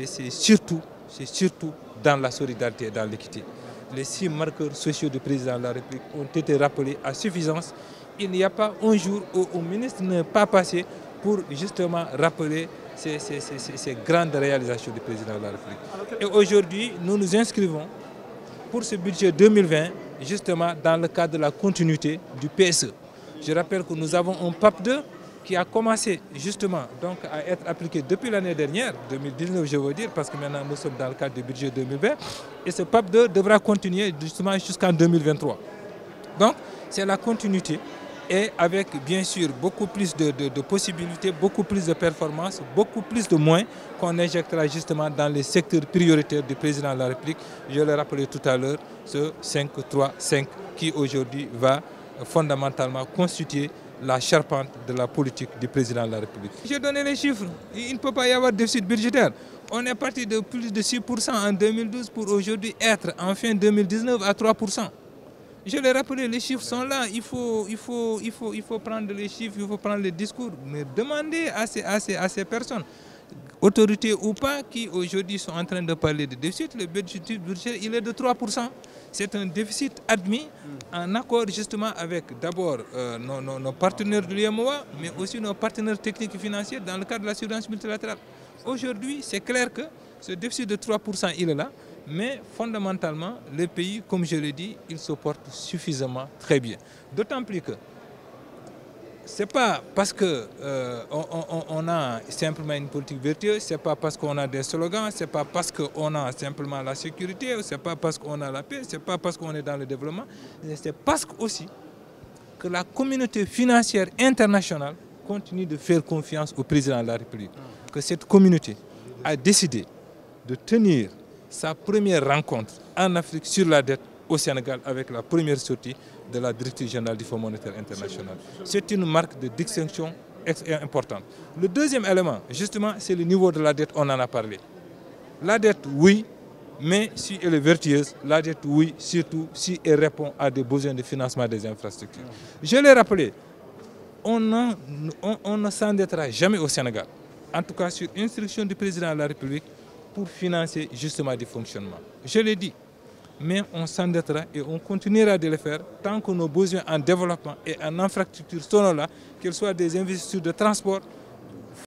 c'est surtout dans la solidarité et dans l'équité. Les 6 marqueurs sociaux du président de la République ont été rappelés à suffisance. Il n'y a pas un jour où un ministre n'est pas passé pour justement rappeler ces grandes réalisations du président de la République. Et aujourd'hui, nous nous inscrivons pour ce budget 2020, justement dans le cadre de la continuité du PSE. Je rappelle que nous avons un PAP 2 qui a commencé justement donc à être appliqué depuis l'année dernière, 2019 je veux dire, parce que maintenant nous sommes dans le cadre du budget 2020, et ce PAP 2 devra continuer justement jusqu'en 2023. Donc c'est la continuité, et avec bien sûr beaucoup plus de possibilités, beaucoup plus de performances, beaucoup plus de moyens qu'on injectera justement dans les secteurs prioritaires du président de la République. Je l'ai rappelé tout à l'heure, ce 5-3-5 qui aujourd'hui va fondamentalement constituer la charpente de la politique du président de la République. J'ai donné les chiffres, il ne peut pas y avoir de déficit budgétaire. On est parti de plus de 6% en 2012 pour aujourd'hui être en fin 2019 à 3%. Je l'ai rappelé, les chiffres sont là, il faut prendre les chiffres, il faut prendre les discours, mais demander à ces personnes, autorités ou pas, qui aujourd'hui sont en train de parler de déficit, le budget il est de 3%. C'est un déficit admis en accord justement avec d'abord nos partenaires de l'UEMOA, mais aussi nos partenaires techniques et financiers dans le cadre de l'assurance multilatérale. Aujourd'hui, c'est clair que ce déficit de 3%, il est là, mais fondamentalement, le pays, comme je l'ai dit, il se porte suffisamment très bien. D'autant plus que ce n'est pas parce qu'on a simplement une politique vertueuse, ce n'est pas parce qu'on a des slogans, ce n'est pas parce qu'on a simplement la sécurité, ce n'est pas parce qu'on a la paix, ce n'est pas parce qu'on est dans le développement, c'est parce aussi que la communauté financière internationale continue de faire confiance au président de la République. Que cette communauté a décidé de tenir sa première rencontre en Afrique sur la dette au Sénégal avec la première sortie de la directrice générale du Fonds monétaire international. C'est une marque de distinction importante. Le deuxième élément, justement, c'est le niveau de la dette, on en a parlé. La dette, oui, mais si elle est vertueuse, la dette, oui, surtout si elle répond à des besoins de financement des infrastructures. Je l'ai rappelé, on ne s'endettera jamais au Sénégal, en tout cas sur instruction du président de la République, pour financer justement du fonctionnement. Je l'ai dit, mais on s'endettera et on continuera de le faire tant que nos besoins en développement et en infrastructure sont là, qu'elles soient des investitures de transport,